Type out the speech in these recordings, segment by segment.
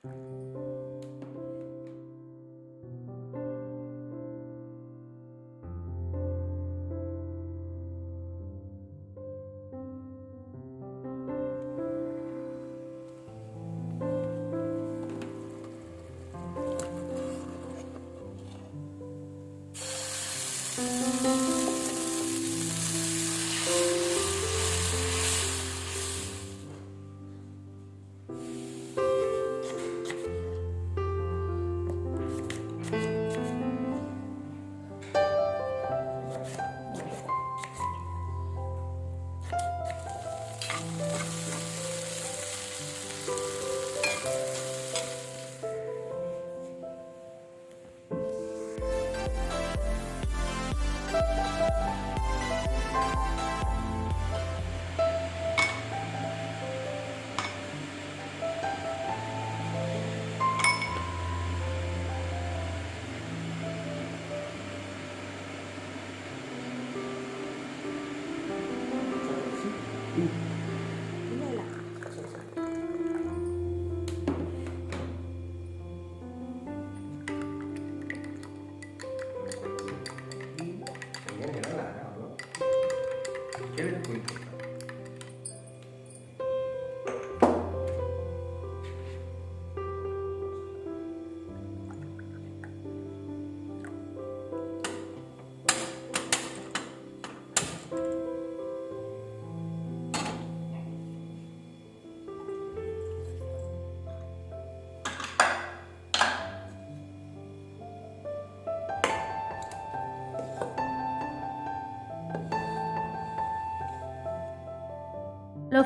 Hello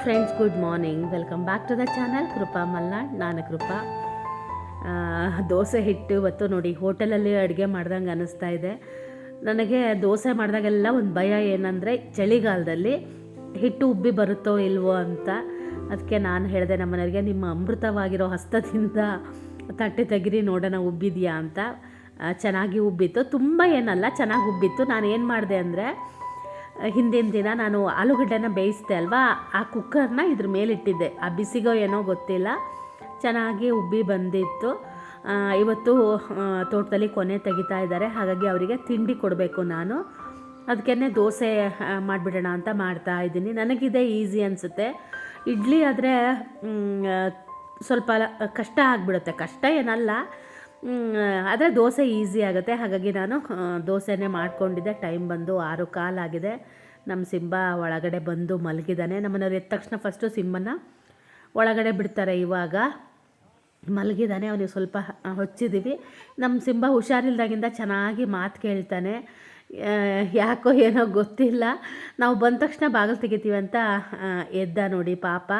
friends, good morning. Welcome back to the channel Krupa Malnad. ನಾನು ಕೃಪಾ. ದೋಸೆ ಹಿಟ್ಟು ಇವತ್ತು ನೋಡಿ ಹೋಟೆಲಲ್ಲಿ ಅಡುಗೆ ಮಾಡ್ದಂಗೆ ಅನ್ನಿಸ್ತಾ ಇದೆ. ನನಗೆ ದೋಸೆ ಮಾಡಿದಾಗೆಲ್ಲ ಒಂದು ಭಯ ಏನಂದರೆ ಚಳಿಗಾಲದಲ್ಲಿ ಹಿಟ್ಟು ಉಬ್ಬಿ ಬರುತ್ತೋ ಇಲ್ವೋ ಅಂತ. ಅದಕ್ಕೆ ನಾನು ಹೇಳಿದೆ ನಮ್ಮನೆಯವರಿಗೆ, ನಿಮ್ಮ ಅಮೃತವಾಗಿರೋ ಹಸ್ತದಿಂದ ತಟ್ಟೆ ತೆಗಿರಿ ನೋಡೋಣ ಉಬ್ಬಿದೆಯಾ ಅಂತ. ಚೆನ್ನಾಗಿ ಉಬ್ಬಿತ್ತು, ತುಂಬ ಏನಲ್ಲ, ಚೆನ್ನಾಗಿ ಉಬ್ಬಿತ್ತು. ನಾನು ಏನು ಮಾಡಿದೆ ಅಂದರೆ, ಹಿಂದಿನ ದಿನ ನಾನು ಆಲೂಗಡ್ಡೆನ ಬೇಯಿಸಿದೆ ಅಲ್ವಾ, ಆ ಕುಕ್ಕರ್ನ ಇದ್ರ ಮೇಲಿಟ್ಟಿದ್ದೆ. ಆ ಬಿಸಿಗೋ ಏನೋ ಗೊತ್ತಿಲ್ಲ, ಚೆನ್ನಾಗಿ ಉಬ್ಬಿ ಬಂದಿತ್ತು. ಇವತ್ತು ತೋಟದಲ್ಲಿ ಕೊನೆ ತೆಗಿತಾ ಇದ್ದಾರೆ, ಹಾಗಾಗಿ ಅವರಿಗೆ ತಿಂಡಿ ಕೊಡಬೇಕು ನಾನು. ಅದಕ್ಕೆ ದೋಸೆ ಮಾಡಿಬಿಡೋಣ ಅಂತ ಮಾಡ್ತಾ ಇದ್ದೀನಿ. ನನಗಿದೆ ಈಸಿ ಅನಿಸುತ್ತೆ. ಇಡ್ಲಿ ಆದರೆ ಸ್ವಲ್ಪ ಕಷ್ಟ ಆಗಿಬಿಡುತ್ತೆ. ಕಷ್ಟ ಏನಲ್ಲ, ಆದರೆ ದೋಸೆ ಈಸಿ ಆಗುತ್ತೆ. ಹಾಗಾಗಿ ನಾನು ದೋಸೆನೇ ಮಾಡ್ಕೊಂಡಿದ್ದೆ. ಟೈಮ್ ಬಂದು 6:15 ಆಗಿದೆ. ನಮ್ಮ ಸಿಂಬ ಒಳಗಡೆ ಬಂದು ಮಲಗಿದ್ದಾನೆ. ನಮ್ಮನೆಯವ್ರು ಎದ್ದ ತಕ್ಷಣ ಫಸ್ಟು ಸಿಂಬನ ಒಳಗಡೆ ಬಿಡ್ತಾರೆ. ಇವಾಗ ಮಲಗಿದ್ದಾನೆ. ಅವನಿಗೆ ಸ್ವಲ್ಪ ಹೊಚ್ಚಿದ್ದೀವಿ. ನಮ್ಮ ಸಿಂಬ ಹುಷಾರಿಲ್ದಾಗಿಂದ ಚೆನ್ನಾಗಿ ಮಾತು ಕೇಳ್ತಾನೆ. ಯಾಕೋ ಏನೋ ಗೊತ್ತಿಲ್ಲ, ನಾವು ಬಂದ ತಕ್ಷಣ ಬಾಗಿಲು ತೆಗಿತೀವಿ ಅಂತ ಎದ್ದ ನೋಡಿ ಪಾಪ.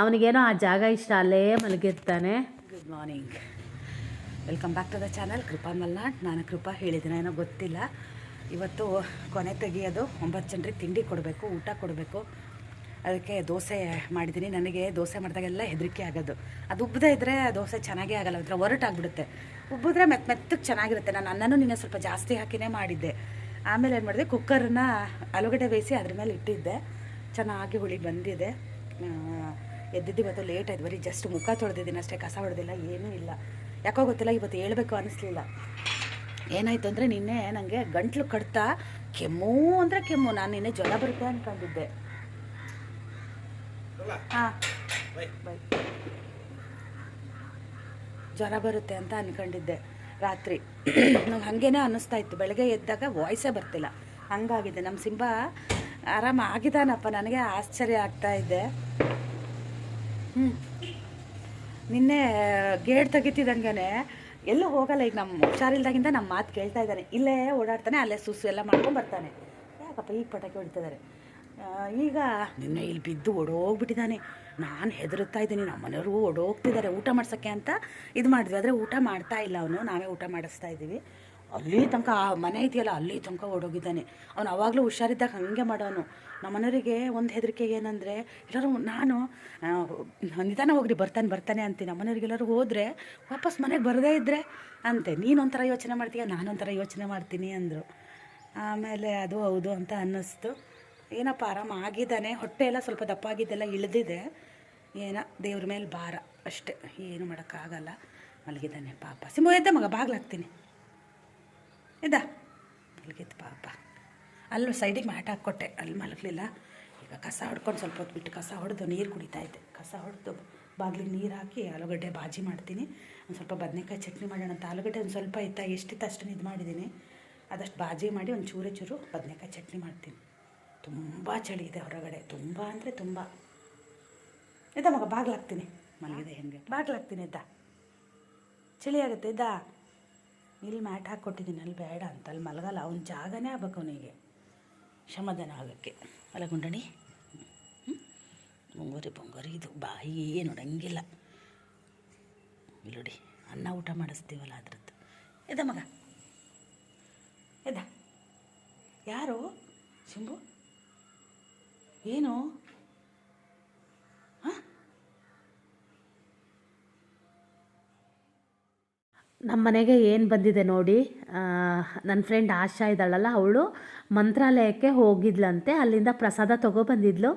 ಅವನಿಗೇನೋ ಆ ಜಾಗ ಇಷ್ಟ, ಅಲ್ಲೇ ಮಲಗಿರ್ತಾನೆ. Good morning, welcome back to the channel Krupa Malnad. ನಾನು ಕೃಪಾ ಹೇಳಿದ್ದೀನಿ ಏನೋ ಗೊತ್ತಿಲ್ಲ. ಇವತ್ತು ಕೊನೆ ತೆಗಿಯೋದು, 9 ಜನರಿಗೆ ತಿಂಡಿ ಕೊಡಬೇಕು, ಊಟ ಕೊಡಬೇಕು. ಅದಕ್ಕೆ ದೋಸೆ ಮಾಡಿದ್ದೀನಿ. ನನಗೆ ದೋಸೆ ಮಾಡಿದಾಗೆಲ್ಲ ಹೆದರಿಕೆ ಆಗೋದು. ಅದು ಉಬ್ಬದೇ ಇದ್ದರೆ ದೋಸೆ ಚೆನ್ನಾಗೇ ಆಗೋಲ್ಲ, ಒಂಥರ ಒರಟಾಗ್ಬಿಡುತ್ತೆ. ಉಬ್ಬಿದ್ರೆ ಮೆತ್ತಗೆ ಚೆನ್ನಾಗಿರುತ್ತೆ. ನಾನು ಅನ್ನನೂ ನಿನ್ನೆ ಸ್ವಲ್ಪ ಜಾಸ್ತಿ ಹಾಕಿನೇ ಮಾಡಿದ್ದೆ. ಆಮೇಲೆ ಏನು ಮಾಡಿದೆ, ಕುಕ್ಕರನ್ನ ಆಲೂಗಡ್ಡೆ ಬೇಯಿಸಿ ಅದ್ರ ಮೇಲೆ ಇಟ್ಟಿದ್ದೆ. ಚೆನ್ನಾಗಿ ಹುಳಿ ಬಂದಿದೆ. ಎದ್ದಿದ್ದು ಇವತ್ತು ಲೇಟ್ ಆಯ್ತು. ಬರೀ ಜಸ್ಟ್ ಮುಖ ತೊಳೆದಿದ್ದೀನಿ ಅಷ್ಟೇ, ಕಸ ಹೊಡೆದಿಲ್ಲ, ಏನೂ ಇಲ್ಲ. ಯಾಕೋ ಗೊತ್ತಿಲ್ಲ, ಇವತ್ತು ಹೇಳ್ಬೇಕು ಅನ್ನಿಸ್ಲಿಲ್ಲ. ಏನಾಯಿತು ಅಂದರೆ, ನಿನ್ನೆ ನನಗೆ ಗಂಟ್ಲು ಕಡ್ತಾ ಕೆಮ್ಮು ಅಂದರೆ ಕೆಮ್ಮು. ನಾನು ನಿನ್ನೆ ಜ್ವರ ಬರುತ್ತೆ ಅಂದ್ಕೊಂಡಿದ್ದೆ. ಹಾಂ, ಬೈ. ಜ್ವರ ಬರುತ್ತೆ ಅಂತ ಅಂದ್ಕೊಂಡಿದ್ದೆ ರಾತ್ರಿ. ನಂಗೆ ಹಾಗೇನೆ ಅನ್ನಿಸ್ತಾ ಇತ್ತು. ಬೆಳಗ್ಗೆ ಎದ್ದಾಗ ವಾಯ್ಸೇ ಬರ್ತಿಲ್ಲ, ಹಂಗಾಗಿದೆ. ನಮ್ಮ ಸಿಂಬ ಆರಾಮ ಆಗಿದ್ದಾನಪ್ಪ. ನನಗೆ ಆಶ್ಚರ್ಯ ಆಗ್ತಾ ಇದೆ. ನಿನ್ನೆ ಗೇಟ್ ತೆಗಿತಿದ್ದಂಗೆ ಎಲ್ಲೂ ಹೋಗಲ್ಲ. ಈಗ ನಮ್ಮ ಹುಷಾರಿಲ್ದಾಗಿಂದ ನಮ್ಮ ಮಾತು ಕೇಳ್ತಾ ಇದ್ದಾನೆ. ಇಲ್ಲೇ ಓಡಾಡ್ತಾನೆ, ಅಲ್ಲೇ ಸುಸು ಎಲ್ಲ ಮಾಡ್ಕೊಂಡು ಬರ್ತಾನೆ. ಯಾಕಪ್ಪ ಈಗ ಪಟಾಕಿ ಹೊಡಿತಿದ್ದಾರೆ. ಈಗ ನಿನ್ನೆ ಇಲ್ಲಿ ಬಿದ್ದು ಓಡೋಗ್ಬಿಟ್ಟಿದ್ದಾನೆ. ನಾನು ಹೆದರುತ್ತಾ ಇದ್ದೀನಿ. ನಮ್ಮ ಮನೆಯವರು ಓಡೋಗ್ತಿದ್ದಾರೆ ಊಟ ಮಾಡ್ಸೋಕ್ಕೆ ಅಂತ ಇದು ಮಾಡಿದ್ವಿ. ಆದರೆ ಊಟ ಮಾಡ್ತಾ ಇಲ್ಲ ಅವನು, ನಾವೇ ಊಟ ಮಾಡಿಸ್ತಾ ಇದ್ದೀವಿ. ಅಲ್ಲಿ ತನಕ ಆ ಮನೆ ಇದೆಯಲ್ಲ, ಅಲ್ಲಿ ತನಕ ಓಡೋಗಿದ್ದಾನೆ. ಅವನು ಅವಾಗಲೂ ಹುಷಾರಿದ್ದಾಗ ಹಾಗೆ ಮಾಡೋನು. ನಮ್ಮ ಮನೆಯವರಿಗೆ ಒಂದು ಹೆದರಿಕೆ ಏನಂದರೆ, ಎಲ್ಲರೂ ನಾನು ನಿಧಾನ ಹೋಗ್ರಿ ಬರ್ತಾನೆ ಅಂತೀನಿ. ನಮ್ಮ ಮನೆಯವ್ರಿಗೆಲ್ಲರೂ ಹೋದರೆ ವಾಪಸ್ ಮನೆಗೆ ಬರದೇ ಇದ್ದರೆ ಅಂತೆ. ನೀನೊಂಥರ ಯೋಚನೆ ಮಾಡ್ತೀಯ, ನಾನೊಂಥರ ಯೋಚನೆ ಮಾಡ್ತೀನಿ ಅಂದರು. ಆಮೇಲೆ ಅದು ಹೌದು ಅಂತ ಅನ್ನಿಸ್ತು. ಏನಪ್ಪ ಆರಾಮ ಆಗಿದ್ದಾನೆ. ಹೊಟ್ಟೆ ಎಲ್ಲ ಸ್ವಲ್ಪ ದಪ್ಪ ಆಗಿದ್ದೆಲ್ಲ ಇಳಿದಿದೆ. ಏನೋ ದೇವ್ರ ಮೇಲೆ ಭಾರ ಅಷ್ಟೇ, ಏನು ಮಾಡೋಕ್ಕಾಗಲ್ಲ. ಮಲಗಿದ್ದಾನೆ ಪಾಪ. ಸಿಂಬು ಎದ್ದ ಮಗ, ಬಾಗ್ಲಾಗ್ತೀನಿ. ಎದ್ದ, ಮಲಗಿದ್ದು ಪಾಪ. ಅಲ್ಲೂ ಸೈಡಿಗೆ ಮ್ಯಾಟ್ ಹಾಕ್ಕೊಟ್ಟೆ, ಅಲ್ಲಿ ಮಲಗಲಿಲ್ಲ. ಈಗ ಕಸ ಹೊಡ್ಕೊಂಡು ಸ್ವಲ್ಪ ಹೊತ್ತು ಬಿಟ್ಟು ಕಸ ಹೊಡೆದು ನೀರು ಕುಡಿತಾ ಇದ್ದೆ. ಕಸ ಹೊಡೆದು ಬಾಗಿಲಿಗೆ ನೀರು ಹಾಕಿ ಆಲೂಗಡ್ಡೆ ಬಾಜಿ ಮಾಡ್ತೀನಿ. ಒಂದು ಸ್ವಲ್ಪ ಬದನೆಕಾಯಿ ಚಟ್ನಿ ಮಾಡೋಣ ಅಂತ. ಆಲೂಗಡ್ಡೆ ಒಂದು ಸ್ವಲ್ಪ ಇತ್ತ, ಎಷ್ಟಿತ್ತು ಅಷ್ಟನ್ನು ಇದು ಮಾಡಿದ್ದೀನಿ. ಅದಷ್ಟು ಬಾಜಿ ಮಾಡಿ ಒಂದು ಚೂರು ಬದನೆಕಾಯಿ ಚಟ್ನಿ ಮಾಡ್ತೀನಿ. ತುಂಬ ಚಳಿ ಇದೆ ಹೊರಗಡೆ, ತುಂಬ ಅಂದರೆ ತುಂಬ. ಎದ್ದ ಮಗ, ಬಾಗ್ಲಾಗ್ತೀನಿ. ಮಲಗಿದೆ ಹೆಂಗೆ, ಬಾಗ್ಲಾಗ್ತೀನಿ. ಎದ್ದ, ಚಳಿ ಆಗುತ್ತೆ. ಎದ್ದ, ಇಲ್ಲಿ ಮ್ಯಾಟ್ ಹಾಕ್ಕೊಟ್ಟಿದ್ದೀನಿ, ಅಲ್ಲಿ ಬೇಡ ಅಂತ. ಅಲ್ಲಿ ಮಲಗಲ್ಲ, ಅವ್ನ ಜಾಗನೇ ಆಗ್ಬೇಕು ಅವನಿಗೆ ಸಮಾಧಾನ ಆಗೋಕ್ಕೆ. ಅಲ್ಲ ಗುಂಡಣಿ, ಬೊಂಗೋರಿ ಇದು ಬಾಯಿ ನೋಡಂಗಿಲ್ಲ. ಇಲ್ಲಿ ನೋಡಿ, ಅನ್ನ ಊಟ ಮಾಡಿಸ್ತೀವಲ್ಲ ಅದ್ರದ್ದು. ಎದ್ದ ಮಗ, ಎದ್ದ. ಯಾರು ಶಿಂಬು? ಏನು? ನಮ್ಮ ಮನೆಗೆ ಏನು ಬಂದಿದೆ ನೋಡಿ. ನನ್ನ ಫ್ರೆಂಡ್ ಆಶಾ ಇದ್ದಾಳಲ್ಲ, ಅವಳು ಮಂತ್ರಾಲಯಕ್ಕೆ ಹೋಗಿದ್ಲಂತೆ. ಅಲ್ಲಿಂದ ಪ್ರಸಾದ ತೊಗೊಬಂದಿದ್ಲು.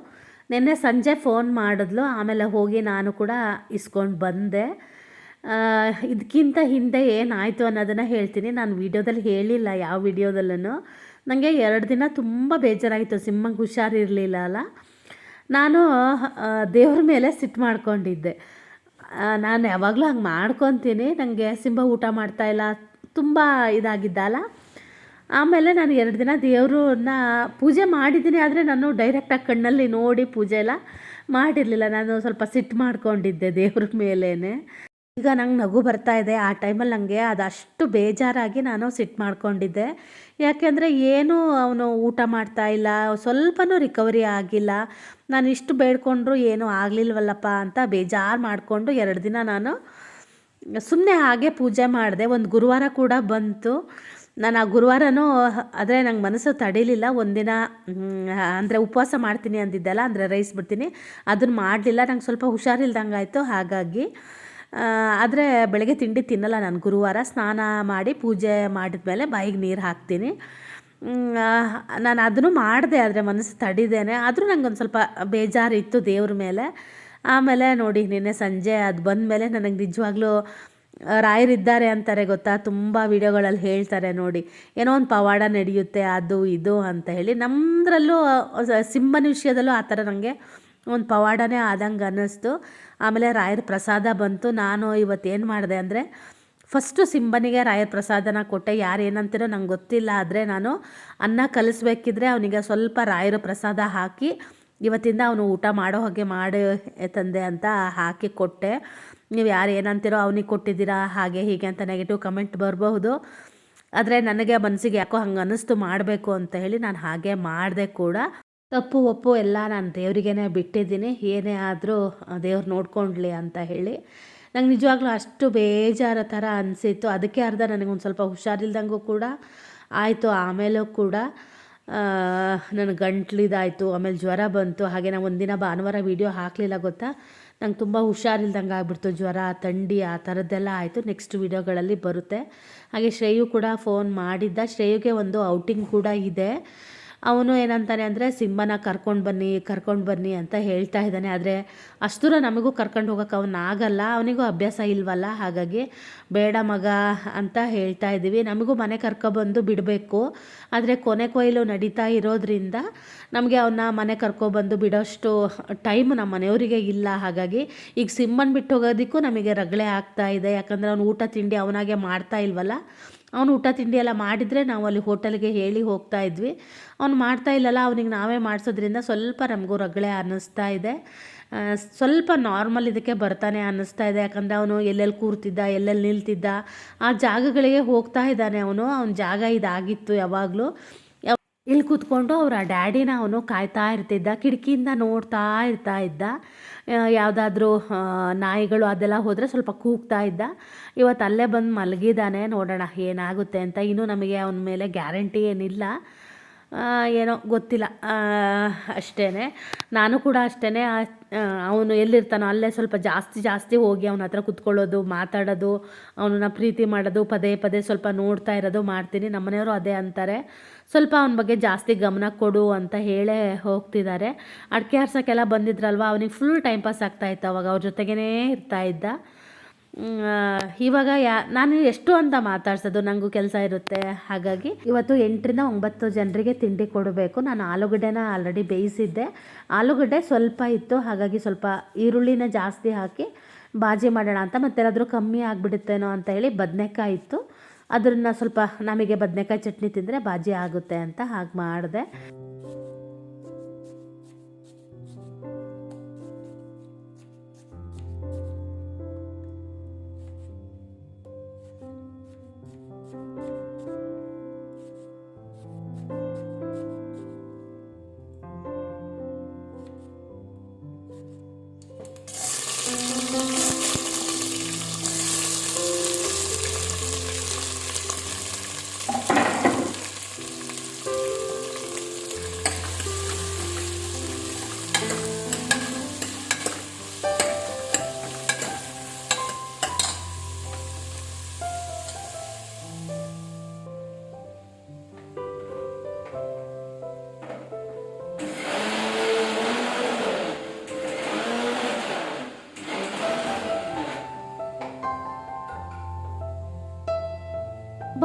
ನಿನ್ನೆ ಸಂಜೆ ಫೋನ್ ಮಾಡಿದ್ಲು. ಆಮೇಲೆ ಹೋಗಿ ನಾನು ಕೂಡ ಇಸ್ಕೊಂಡು ಬಂದೆ. ಇದಕ್ಕಿಂತ ಹಿಂದೆ ಏನಾಯಿತು ಅನ್ನೋದನ್ನು ಹೇಳ್ತೀನಿ. ನಾನು ವೀಡಿಯೋದಲ್ಲಿ ಹೇಳಿಲ್ಲ, ಯಾವ ವೀಡಿಯೋದಲ್ಲೂ. ನನಗೆ 2 ದಿನ ತುಂಬ ಬೇಜಾರಾಯಿತು. ಸಿಂಹಂಗೆ ಹುಷಾರಿರಲಿಲ್ಲ ಅಲ್ಲ. ನಾನು ದೇವ್ರ ಮೇಲೆ ಸಿಟ್ಟು ಮಾಡ್ಕೊಂಡಿದ್ದೆ. ನಾನು ಯಾವಾಗಲೂ ಹಂಗೆ ಮಾಡ್ಕೊತೀನಿ. ನನಗೆ ಸಿಂಹ ಊಟ ಮಾಡ್ತಾಯಿಲ್ಲ, ತುಂಬ ಇದಾಗಿದ್ದಲ್ಲ. ಆಮೇಲೆ ನಾನು 2 ದಿನ ದೇವ್ರನ್ನ ಪೂಜೆ ಮಾಡಿದ್ದೀನಿ. ಆದರೆ ನಾನು ಡೈರೆಕ್ಟಾಗಿ ಕಣ್ಣಲ್ಲಿ ನೋಡಿ ಪೂಜೆ ಎಲ್ಲ ಮಾಡಿರಲಿಲ್ಲ. ನಾನು ಸ್ವಲ್ಪ ಸಿಟ್ಟು ಮಾಡ್ಕೊಂಡಿದ್ದೆ ದೇವ್ರ ಮೇಲೇ. ಈಗ ನಂಗೆ ನಗು ಬರ್ತಾಯಿದೆ. ಆ ಟೈಮಲ್ಲಿ ನನಗೆ ಅದಷ್ಟು ಬೇಜಾರಾಗಿ ನಾನು ಸಿಟ್ಟು ಮಾಡ್ಕೊಂಡಿದ್ದೆ. ಯಾಕೆಂದರೆ ಏನೂ ಅವನು ಊಟ ಮಾಡ್ತಾಯಿಲ್ಲ, ಸ್ವಲ್ಪನೂ ರಿಕವರಿ ಆಗಿಲ್ಲ. ನಾನು ಇಷ್ಟು ಬೇಡ್ಕೊಂಡ್ರು ಏನೂ ಆಗಲಿಲ್ವಲ್ಲಪ್ಪ ಅಂತ ಬೇಜಾರು ಮಾಡಿಕೊಂಡು 2 ದಿನ ನಾನು ಸುಮ್ಮನೆ ಹಾಗೆ ಪೂಜೆ ಮಾಡಿದೆ. ಒಂದು ಗುರುವಾರ ಕೂಡ ಬಂತು. ನಾನು ಆ ಗುರುವಾರನೂ ಆದರೆ ನಂಗೆ ಮನಸ್ಸು ತಡೀಲಿಲ್ಲ. ಒಂದಿನ ಅಂದರೆ ಉಪವಾಸ ಮಾಡ್ತೀನಿ ಅಂದಿದ್ದೆಲ್ಲ, ಅಂದರೆ ರೈಸ್ ಬಿಡ್ತೀನಿ, ಅದನ್ನು ಮಾಡಲಿಲ್ಲ. ನಂಗೆ ಸ್ವಲ್ಪ ಹುಷಾರಿಲ್ದಂಗೆ ಆಯಿತು. ಹಾಗಾಗಿ ಆದರೆ ಬೆಳಗ್ಗೆ ತಿಂಡಿ ತಿನ್ನಲ್ಲ ನಾನು ಗುರುವಾರ. ಸ್ನಾನ ಮಾಡಿ ಪೂಜೆ ಮಾಡಿದ್ಮೇಲೆ ಬಾಯಿಗೆ ನೀರು ಹಾಕ್ತೀನಿ. ನಾನು ಅದನ್ನು ಮಾಡಿದೆ, ಆದರೆ ಮನಸ್ಸು ತಡಿದೇನೆ. ಆದರೂ ನಂಗೊಂದು ಸ್ವಲ್ಪ ಬೇಜಾರಿತ್ತು ದೇವ್ರ ಮೇಲೆ. ಆಮೇಲೆ ನೋಡಿ, ನಿನ್ನೆ ಸಂಜೆ ಅದು ಬಂದಮೇಲೆ ನನಗೆ ನಿಜವಾಗ್ಲೂ ರಾಯರಿದ್ದಾರೆ ಅಂತಾರೆ ಗೊತ್ತಾ, ತುಂಬ ವೀಡಿಯೋಗಳಲ್ಲಿ ಹೇಳ್ತಾರೆ ನೋಡಿ, ಏನೋ ಒಂದು ಪವಾಡ ನಡೆಯುತ್ತೆ ಅದು ಇದು ಅಂತ ಹೇಳಿ. ನಮ್ಮದ್ರಲ್ಲೂ ಸಿಂಹನ ವಿಷಯದಲ್ಲೂ ಆ ಥರ ನನಗೆ ಒಂದು ಪವಾಡನೇ ಆದಂಗೆ ಅನ್ನಿಸ್ತು. ಆಮೇಲೆ ರಾಯರ ಪ್ರಸಾದ ಬಂತು. ನಾನು ಇವತ್ತೇನು ಮಾಡಿದೆ ಅಂದರೆ, ಫಸ್ಟು ಸಿಂಬನಿಗೆ ರಾಯರ ಪ್ರಸಾದನ ಕೊಟ್ಟೆ. ಯಾರು ಏನಂತೀರೋ ನಂಗೆ ಗೊತ್ತಿಲ್ಲ, ಆದರೆ ನಾನು ಅನ್ನ ಕಲಿಸ್ಬೇಕಿದ್ರೆ ಅವನಿಗೆ ಸ್ವಲ್ಪ ರಾಯರ ಪ್ರಸಾದ ಹಾಕಿ ಇವತ್ತಿಂದ ಅವನು ಊಟ ಮಾಡೋ ಹಾಗೆ ಮಾಡಿ ತಂದೆ ಅಂತ ಹಾಕಿ ಕೊಟ್ಟೆ. ನೀವು ಯಾರು ಏನಂತೀರೋ ಅವನಿಗೆ ಕೊಟ್ಟಿದ್ದೀರಾ ಹಾಗೆ ಹೀಗೆ ಅಂತ ನೆಗೆಟಿವ್ ಕಮೆಂಟ್ ಬರಬಹುದು. ಆದರೆ ನನಗೆ ಮನಸ್ಸಿಗೆ ಯಾಕೋ ಹಂಗೆ ಅನ್ನಿಸ್ತು ಮಾಡಬೇಕು ಅಂತ ಹೇಳಿ ನಾನು ಹಾಗೆ ಮಾಡಿದೆ ಕೂಡ. ತಪ್ಪು ಒಪ್ಪು ಎಲ್ಲ ನಾನು ದೇವರಿಗೇ ಬಿಟ್ಟಿದ್ದೀನಿ. ಏನೇ ಆದರೂ ದೇವ್ರು ನೋಡ್ಕೊಂಡ್ಲಿ ಅಂತ ಹೇಳಿ. ನಂಗೆ ನಿಜವಾಗ್ಲೂ ಅಷ್ಟು ಬೇಜಾರ ಥರ ಅನಿಸಿತ್ತು. ಅದಕ್ಕೆ ಅರ್ಧ ನನಗೊಂದು ಸ್ವಲ್ಪ ಹುಷಾರಿಲ್ದಂಗೂ ಕೂಡ ಆಯಿತು. ಆಮೇಲೂ ಕೂಡ ನನಗೆ ಗಂಟ್ಲಿದಾಯಿತು, ಆಮೇಲೆ ಜ್ವರ ಬಂತು. ಹಾಗೆ ನಾನು ಒಂದಿನ ಭಾನುವಾರ ವೀಡಿಯೋ ಹಾಕಲಿಲ್ಲ ಗೊತ್ತಾ. ನಂಗೆ ತುಂಬ ಹುಷಾರಿಲ್ದಂಗೆ ಆಗಿಬಿಡ್ತು, ಜ್ವರ ಥಂಡಿ ಆ ಥರದ್ದೆಲ್ಲ ಆಯಿತು. ನೆಕ್ಸ್ಟ್ ವೀಡಿಯೋಗಳಲ್ಲಿ ಬರುತ್ತೆ. ಹಾಗೆ ಶ್ರೇಯು ಕೂಡ ಫೋನ್ ಮಾಡಿದ್ದ. ಶ್ರೇಯುಗೆ ಒಂದು ಔಟಿಂಗ್ ಕೂಡ ಇದೆ. ಅವನು ಏನಂತಾನೆ ಅಂದರೆ, ಸಿಂಹನ ಕರ್ಕೊಂಡು ಬನ್ನಿ ಅಂತ ಹೇಳ್ತಾ ಇದ್ದಾನೆ. ಆದರೆ ಅಷ್ಟು ದೂರ ನಮಗೂ ಕರ್ಕೊಂಡು ಹೋಗೋಕೆ ಆಗಲ್ಲ, ಅವನಿಗೂ ಅಭ್ಯಾಸ ಇಲ್ವಲ್ಲ. ಹಾಗಾಗಿ ಬೇಡ ಮಗ ಅಂತ ಹೇಳ್ತಾ ಇದ್ದೀವಿ. ನಮಗೂ ಮನೆ ಕರ್ಕೊಬಂದು ಬಿಡಬೇಕು, ಆದರೆ ಕೊಯ್ಲು ನಡೀತಾ ಇರೋದ್ರಿಂದ ನಮಗೆ ಅವನ್ನ ಮನೆ ಕರ್ಕೊಬಂದು ಬಿಡೋಷ್ಟು ಟೈಮ್ ನಮ್ಮ ಮನೆಯವರಿಗೆ ಇಲ್ಲ. ಹಾಗಾಗಿ ಈಗ ಸಿಂಹನ ಬಿಟ್ಟು ಹೋಗೋದಕ್ಕೂ ನಮಗೆ ರಗಳೆ ಆಗ್ತಾ ಇದೆ. ಯಾಕಂದರೆ ಅವನು ಊಟ ತಿಂಡಿ ಅವನಾಗೆ ಮಾಡ್ತಾ ಇಲ್ವಲ್ಲ. ಅವನು ಊಟ ತಿಂಡಿ ಎಲ್ಲ ಮಾಡಿದರೆ ನಾವು ಅಲ್ಲಿ ಹೋಟೆಲ್ಗೆ ಹೇಳಿ ಹೋಗ್ತಾ ಇದ್ವಿ. ಅವ್ನು ಮಾಡ್ತಾ ಇಲ್ಲಲ್ಲ, ಅವನಿಗೆ ನಾವೇ ಮಾಡಿಸೋದ್ರಿಂದ ಸ್ವಲ್ಪ ನಮಗೂ ರಗಳೆ ಅನ್ನಿಸ್ತಾ ಇದೆ. ಸ್ವಲ್ಪ ನಾರ್ಮಲ್ ಇದಕ್ಕೆ ಬರ್ತಾನೆ ಅನ್ನಿಸ್ತಾ ಇದೆ. ಯಾಕಂದರೆ ಅವನು ಎಲ್ಲೆಲ್ಲಿ ಕೂರ್ತಿದ್ದ, ಎಲ್ಲೆಲ್ಲಿ ನಿಲ್ತಿದ್ದ, ಆ ಜಾಗಗಳಿಗೆ ಹೋಗ್ತಾ ಇದ್ದಾನೆ. ಅವನ ಜಾಗ ಇದಾಗಿತ್ತು ಯಾವಾಗಲೂ. ಇಲ್ಲಿ ಕೂತ್ಕೊಂಡು ಅವರ ಡ್ಯಾಡಿನ ಅವನು ಕಾಯ್ತಾ ಇರ್ತಿದ್ದ, ಕಿಟಕಿಯಿಂದ ನೋಡ್ತಾ ಇದ್ದ. ಯಾವುದಾದ್ರೂ ನಾಯಿಗಳು ಅದೆಲ್ಲ ಹೋದರೆ ಸ್ವಲ್ಪ ಕೂಗ್ತಾ ಇದ್ದ. ಇವತ್ತು ಅಲ್ಲೇ ಬಂದು ಮಲಗಿದ್ದಾನೆ. ನೋಡೋಣ ಏನಾಗುತ್ತೆ ಅಂತ. ಇನ್ನೂ ನಮಗೆ ಅವನ ಮೇಲೆ ಗ್ಯಾರಂಟಿ ಏನಿಲ್ಲ. ಏನೋ ಗೊತ್ತಿಲ್ಲ ಅಷ್ಟೇ. ನಾನು ಕೂಡ ಅಷ್ಟೇ, ಅವನು ಎಲ್ಲಿರ್ತಾನೋ ಅಲ್ಲೇ ಸ್ವಲ್ಪ ಜಾಸ್ತಿ ಹೋಗಿ ಅವನ ಹತ್ರ ಕುತ್ಕೊಳ್ಳೋದು, ಮಾತಾಡೋದು, ಅವನನ್ನ ಪ್ರೀತಿ ಮಾಡೋದು, ಪದೇ ಪದೇ ಸ್ವಲ್ಪ ನೋಡ್ತಾ ಇರೋದು ಮಾಡ್ತೀನಿ. ನಮ್ಮನೆಯವರು ಅದೇ ಅಂತಾರೆ, ಸ್ವಲ್ಪ ಅವನ ಬಗ್ಗೆ ಜಾಸ್ತಿ ಗಮನ ಕೊಡು ಅಂತ ಹೇಳೇ ಹೋಗ್ತಿದ್ದಾರೆ. ಅಡಿಕೆ ಆರ್ಸೋಕ್ಕೆಲ್ಲ ಬಂದಿದ್ರಲ್ವ, ಅವನಿಗೆ ಫುಲ್ ಟೈಮ್ ಪಾಸ್ ಆಗ್ತಾಯಿತ್ತು. ಅವಾಗ ಅವ್ರ ಜೊತೆಗೇ ಇರ್ತಾಯಿದ್ದ. ಇವಾಗ ನಾನು ಎಷ್ಟು ಅಂತ ಮಾತಾಡ್ಸೋದು, ನನಗೂ ಕೆಲಸ ಇರುತ್ತೆ. ಹಾಗಾಗಿ ಇವತ್ತು 8ರಿಂದ 9 ಜನರಿಗೆ ತಿಂಡಿ ಕೊಡಬೇಕು. ನಾನು ಆಲೂಗಡ್ಡೆನ ಆಲ್ರೆಡಿ ಬೇಯಿಸಿದ್ದೆ. ಆಲೂಗಡ್ಡೆ ಸ್ವಲ್ಪ ಇತ್ತು, ಹಾಗಾಗಿ ಸ್ವಲ್ಪ ಈರುಳ್ಳಿನ ಜಾಸ್ತಿ ಹಾಕಿ ಬಾಜಿ ಮಾಡೋಣ ಅಂತ. ಮತ್ತೇನಾದರೂ ಕಮ್ಮಿ ಆಗಿಬಿಡುತ್ತೇನೋ ಅಂತ ಹೇಳಿ ಬದನೆಕಾಯಿ ಇತ್ತು, ಅದನ್ನು ಸ್ವಲ್ಪ ನಮಗೆ ಬದನೆಕಾಯಿ ಚಟ್ನಿ ತಿಂದರೆ ಬಾಜಿ ಆಗುತ್ತೆ ಅಂತ ಹಾಗೆ ಮಾಡಿದೆ.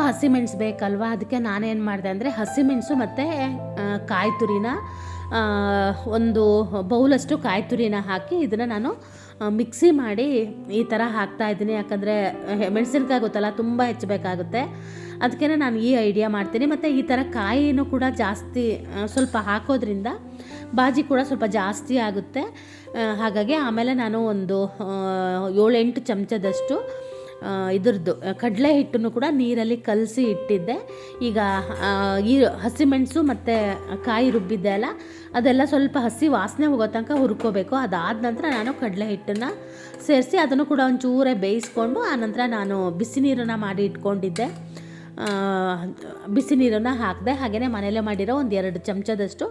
ಹಸಿಮೆಣಸು ಬೇಕಲ್ವ, ಅದಕ್ಕೆ ನಾನೇನು ಮಾಡಿದೆ ಅಂದರೆ ಹಸಿಮೆಣಸು ಮತ್ತು ಕಾಯಿ ತುರಿನ ಒಂದು ಬೌಲಷ್ಟು ಕಾಯಿ ತುರಿನ ಹಾಕಿ ಇದನ್ನು ನಾನು ಮಿಕ್ಸಿ ಮಾಡಿ ಈ ಥರ ಹಾಕ್ತಾಯಿದ್ದೀನಿ. ಯಾಕಂದರೆ ಮೆಣಸಿನ್ಕಾಯಿ ಗೊತ್ತಲ್ಲ, ತುಂಬ ಹೆಚ್ಚಬೇಕಾಗುತ್ತೆ. ಅದಕ್ಕೆ ನಾನು ಈ ಐಡಿಯಾ ಮಾಡ್ತೀನಿ. ಮತ್ತು ಈ ಥರ ಕಾಯಿನೂ ಕೂಡ ಜಾಸ್ತಿ ಸ್ವಲ್ಪ ಹಾಕೋದ್ರಿಂದ ಬಾಜಿ ಕೂಡ ಸ್ವಲ್ಪ ಜಾಸ್ತಿ ಆಗುತ್ತೆ. ಹಾಗಾಗಿ ಆಮೇಲೆ ನಾನು ಒಂದು 7-8 ಚಮಚದಷ್ಟು ಇದ್ರದ್ದು ಕಡಲೆ ಹಿಟ್ಟನ್ನು ಕೂಡ ನೀರಲ್ಲಿ ಕಲಸಿ ಇಟ್ಟಿದ್ದೆ. ಈಗ ಈ ಹಸಿಮೆಣಸು ಮತ್ತು ಕಾಯಿ ರುಬ್ಬಿದ್ದೆ ಅಲ್ಲ, ಅದೆಲ್ಲ ಸ್ವಲ್ಪ ಹಸಿ ವಾಸನೆ ಹೋಗೋ ತನಕ ಹುರ್ಕೋಬೇಕು. ಅದಾದ ನಂತರ ನಾನು ಕಡಲೆ ಹಿಟ್ಟನ್ನು ಸೇರಿಸಿ ಅದನ್ನು ಕೂಡ ಒಂಚೂರೇ ಬೇಯಿಸ್ಕೊಂಡು ಆನಂತರ ನಾನು ಬಿಸಿ ನೀರನ್ನು ಮಾಡಿ ಇಟ್ಕೊಂಡಿದ್ದೆ. ಬಿಸಿ ನೀರನ್ನು ಹಾಕಿದೆ. ಹಾಗೆಯೇ ಮನೆಯಲ್ಲೇ ಮಾಡಿರೋ 1-2 ಚಮಚದಷ್ಟು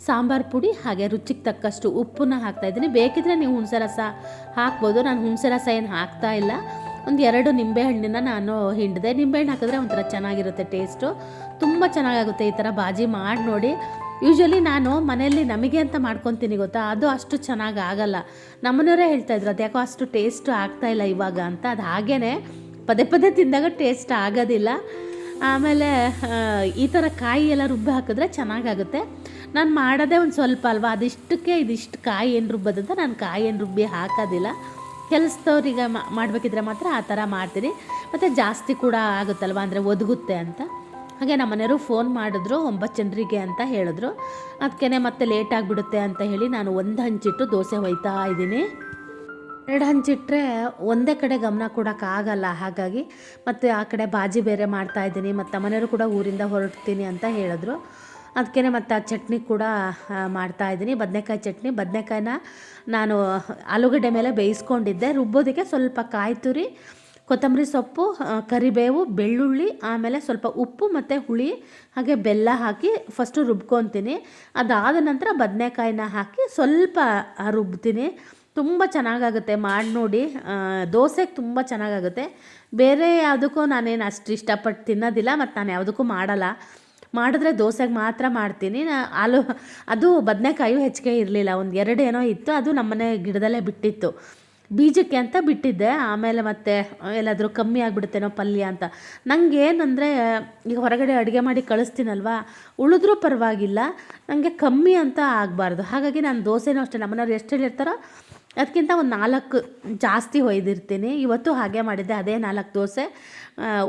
ಸಾಂಬಾರು ಪುಡಿ, ಹಾಗೆ ರುಚಿಗೆ ತಕ್ಕಷ್ಟು ಉಪ್ಪನ್ನ ಹಾಕ್ತಾಯಿದ್ದೀನಿ. ಬೇಕಿದ್ರೆ ನೀವು ಹುಣಸೆ ರಸ ಹಾಕ್ಬೋದು. ನಾನು ಹುಣಸೆ ರಸ ಏನು ಹಾಕ್ತಾ ಇಲ್ಲ. 1-2 ನಿಂಬೆಹಣ್ಣನ್ನ ನಾನು ಹಿಂಡಿದೆ. ನಿಂಬೆಹಣ್ಣು ಹಾಕಿದ್ರೆ ಒಂಥರ ಚೆನ್ನಾಗಿರುತ್ತೆ, ಟೇಸ್ಟು ತುಂಬ ಚೆನ್ನಾಗಾಗುತ್ತೆ. ಈ ಥರ ಬಾಜಿ ಮಾಡಿ ನೋಡಿ. ಯೂಶ್ವಲಿ ನಾನು ಮನೆಯಲ್ಲಿ ನಮಗೆ ಅಂತ ಮಾಡ್ಕೊತೀನಿ ಗೊತ್ತಾ, ಅದು ಅಷ್ಟು ಚೆನ್ನಾಗಿ ಆಗಲ್ಲ. ನಮ್ಮನೆಯವರೇ ಹೇಳ್ತಾಯಿದ್ರು ಅದು ಯಾಕೋ ಅಷ್ಟು ಟೇಸ್ಟು ಆಗ್ತಾಯಿಲ್ಲ ಇವಾಗ ಅಂತ. ಅದು ಹಾಗೇ ಪದೇ ಪದೇ ತಿಂದಾಗ ಟೇಸ್ಟ್ ಆಗೋದಿಲ್ಲ. ಆಮೇಲೆ ಈ ಥರ ಕಾಯಿ ಎಲ್ಲ ರುಬ್ಬಿ ಹಾಕಿದ್ರೆ ಚೆನ್ನಾಗಾಗುತ್ತೆ. ನಾನು ಮಾಡೋದೇ ಒಂದು ಸ್ವಲ್ಪ ಅಲ್ವಾ, ಅದಿಷ್ಟಕ್ಕೆ ಇದಿಷ್ಟು ಕಾಯಿ ಏನು ರುಬ್ಬೋದಂತ ನಾನು ಕಾಯಿ ಏನು ರುಬ್ಬಿ ಹಾಕೋದಿಲ್ಲ. ಕೆಲಸದವ್ರಿಗೆ ಮಾಡಬೇಕಿದ್ರೆ ಮಾತ್ರ ಆ ಥರ ಮಾಡ್ತೀನಿ. ಮತ್ತು ಜಾಸ್ತಿ ಕೂಡ ಆಗುತ್ತಲ್ವ, ಅಂದರೆ ಒದಗುತ್ತೆ ಅಂತ. ಹಾಗೆ ನಮ್ಮ ಮನೆಯವರು ಫೋನ್ ಮಾಡಿದ್ರು 9 ಜನರಿಗೆ ಅಂತ ಹೇಳಿದ್ರು. ಅದಕ್ಕೆ ಮತ್ತೆ ಲೇಟ್ ಆಗಿಬಿಡುತ್ತೆ ಅಂತ ಹೇಳಿ ನಾನು 1 ಹಂಚಿಟ್ಟು ದೋಸೆ ಹೊಯ್ತಾ ಇದ್ದೀನಿ. 2 ಹಂಚಿಟ್ರೆ ಒಂದೇ ಕಡೆ ಗಮನ ಕೊಡೋಕ್ಕಾಗಲ್ಲ. ಹಾಗಾಗಿ ಮತ್ತು ಆ ಕಡೆ ಬಾಜಿ ಬೇರೆ ಮಾಡ್ತಾಯಿದ್ದೀನಿ. ಮತ್ತು ಮನೆಯವರು ಕೂಡ ಊರಿಂದ ಹೊರಡ್ತೀನಿ ಅಂತ ಹೇಳಿದ್ರು. ಅದಕ್ಕೆ ಮತ್ತು ಆ ಚಟ್ನಿ ಕೂಡ ಮಾಡ್ತಾಯಿದ್ದೀನಿ, ಬದನೆಕಾಯಿ ಚಟ್ನಿ. ಬದನೆಕಾಯಿನ ನಾನು ಆಲೂಗಡ್ಡೆ ಮೇಲೆ ಬೇಯಿಸ್ಕೊಂಡಿದ್ದೆ. ರುಬ್ಬೋದಕ್ಕೆ ಸ್ವಲ್ಪ ಕಾಯಿ ತುರಿ, ಕೊತ್ತಂಬರಿ ಸೊಪ್ಪು, ಕರಿಬೇವು, ಬೆಳ್ಳುಳ್ಳಿ, ಆಮೇಲೆ ಸ್ವಲ್ಪ ಉಪ್ಪು ಮತ್ತು ಹುಳಿ ಹಾಗೆ ಬೆಲ್ಲ ಹಾಕಿ ಫಸ್ಟು ರುಬ್ಕೊತೀನಿ. ಅದಾದ ನಂತರ ಬದನೆಕಾಯಿನ ಹಾಕಿ ಸ್ವಲ್ಪ ರುಬ್ತೀನಿ. ತುಂಬ ಚೆನ್ನಾಗಾಗುತ್ತೆ, ಮಾಡಿ ನೋಡಿ. ದೋಸೆಗೆ ತುಂಬ ಚೆನ್ನಾಗಾಗುತ್ತೆ. ಬೇರೆ ಯಾವುದಕ್ಕೂ ನಾನೇನು ಅಷ್ಟು ಇಷ್ಟಪಟ್ಟು ತಿನ್ನೋದಿಲ್ಲ, ಮತ್ತು ನಾನು ಯಾವುದಕ್ಕೂ ಮಾಡಲ್ಲ. ಮಾಡಿದ್ರೆ ದೋಸೆಗೆ ಮಾತ್ರ ಮಾಡ್ತೀನಿ. ಅದು ಬದನೆಕಾಯಿ ಹೆಚ್ಚಿಗೆ ಇರಲಿಲ್ಲ, 1-2 ಏನೋ ಇತ್ತು. ಅದು ನಮ್ಮನೆ ಗಿಡದಲ್ಲೇ ಬಿಟ್ಟಿತ್ತು, ಬೀಜಕ್ಕೆ ಅಂತ ಬಿಟ್ಟಿದ್ದೆ. ಆಮೇಲೆ ಮತ್ತೆ ಎಲ್ಲಾದರೂ ಕಮ್ಮಿ ಆಗಿಬಿಡುತ್ತೇನೋ ಪಲ್ಯ ಅಂತ. ನನಗೆ ಏನಂದರೆ ಈಗ ಹೊರಗಡೆ ಅಡುಗೆ ಮಾಡಿ ಕಳಿಸ್ತೀನಲ್ವ, ಉಳಿದ್ರೂ ಪರವಾಗಿಲ್ಲ, ನನಗೆ ಕಮ್ಮಿ ಅಂತ ಆಗಬಾರ್ದು. ಹಾಗಾಗಿ ನಾನು ದೋಸೆನೂ ಅಷ್ಟೇ, ನಮ್ಮನೆಯವ್ರು ಎಷ್ಟು ಹೇಳಿರ್ತಾರೋ ಅದಕ್ಕಿಂತ 4 ಜಾಸ್ತಿ ಒಯ್ದಿರ್ತೀನಿ. ಇವತ್ತು ಹಾಗೆ ಮಾಡಿದ್ದೆ, ಅದೇ 4 ದೋಸೆ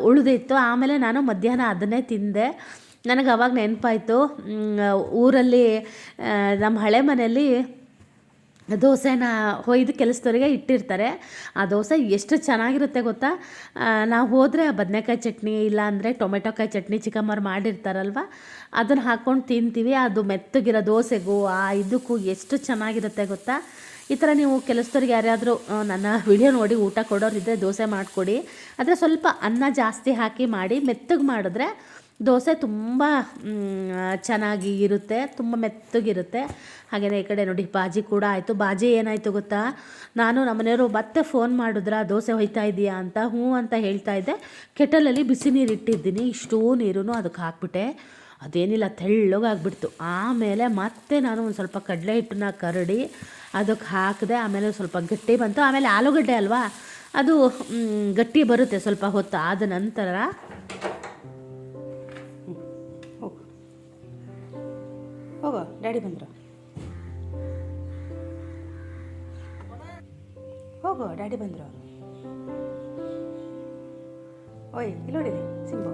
ಉಳಿದಿತ್ತು. ಆಮೇಲೆ ನಾನು ಮಧ್ಯಾಹ್ನ ಅದನ್ನೇ ತಿಂದೆ. ನನಗೆ ಅವಾಗ ನೆನಪಾಯಿತು, ಊರಲ್ಲಿ ನಮ್ಮ ಹಳೆ ಮನೆಯಲ್ಲಿ ದೋಸೆನ ಹೊಯ್ದು ಕೆಲಸದವರಿಗೆ ಇಟ್ಟಿರ್ತಾರೆ. ಆ ದೋಸೆ ಎಷ್ಟು ಚೆನ್ನಾಗಿರುತ್ತೆ ಗೊತ್ತಾ. ನಾವು ಹೋದರೆ ಬದನೆಕಾಯಿ ಚಟ್ನಿ, ಇಲ್ಲ ಅಂದರೆ ಟೊಮೆಟೊಕಾಯಿ ಚಟ್ನಿ ಚಿಕ್ಕಮ್ಮರು ಮಾಡಿರ್ತಾರಲ್ವ, ಅದನ್ನು ಹಾಕ್ಕೊಂಡು ತಿಂತೀವಿ. ಅದು ಮೆತ್ತಗಿರೋ ದೋಸೆಗೂ ಇದಕ್ಕೂ ಎಷ್ಟು ಚೆನ್ನಾಗಿರುತ್ತೆ ಗೊತ್ತಾ. ಈ ಥರ ನೀವು ಕೆಲಸದವ್ರಿಗೆ ಯಾರ್ಯಾದರೂ ನನ್ನ ವಿಡಿಯೋ ನೋಡಿ ಊಟ ಕೊಡೋರಿದ್ದರೆ ದೋಸೆ ಮಾಡಿಕೊಡಿ. ಆದರೆ ಸ್ವಲ್ಪ ಅನ್ನ ಜಾಸ್ತಿ ಹಾಕಿ ಮಾಡಿ ಮೆತ್ತಗೆ ಮಾಡಿದ್ರೆ ದೋಸೆ ತುಂಬ ಚೆನ್ನಾಗಿ ಇರುತ್ತೆ, ತುಂಬ ಮೆತ್ತಗಿರುತ್ತೆ. ಹಾಗೆಯೇ ಈ ಕಡೆ ನೋಡಿ ಬಾಜಿ ಕೂಡ ಆಯಿತು. ಬಾಜಿ ಏನಾಯಿತು ಗೊತ್ತಾ, ನಾನು ನಮ್ಮನೆಯವರು ಮತ್ತೆ ಫೋನ್ ಮಾಡಿದ್ರ ದೋಸೆ ಹೊಯ್ತಾ ಇದೆಯಾ ಅಂತ. ಹ್ಞೂ ಅಂತ ಹೇಳ್ತಾ ಇದ್ದೆ. ಕೆಟಲಲ್ಲಿ ಬಿಸಿ ನೀರು ಇಟ್ಟಿದ್ದೀನಿ, ಇಷ್ಟೂ ನೀರು ಅದಕ್ಕೆ ಹಾಕ್ಬಿಟ್ಟೆ. ಅದೇನಿಲ್ಲ ತೆಳ್ಳಗಾಗ್ಬಿಡ್ತು. ಆಮೇಲೆ ಮತ್ತೆ ನಾನು ಒಂದು ಸ್ವಲ್ಪ ಕಡಲೆ ಹಿಟ್ಟನ್ನ ಕರಡಿ ಅದಕ್ಕೆ ಹಾಕಿದೆ. ಆಮೇಲೆ ಸ್ವಲ್ಪ ಗಟ್ಟಿ ಬಂತು. ಆಮೇಲೆ ಆಲೂಗಡ್ಡೆ ಅಲ್ವಾ, ಅದು ಗಟ್ಟಿ ಬರುತ್ತೆ ಸ್ವಲ್ಪ ಹೊತ್ತು ಆದ ನಂತರ. ಹೋಗೋ, ಡ್ಯಾಡಿ ಬಂದರು. ಹೋಗೋ, ಡ್ಯಾಡಿ ಬಂದರು. ಓಯ್ ಇಲ್ಲಿ ನೋಡಿರಿ ಸಿಂಬು.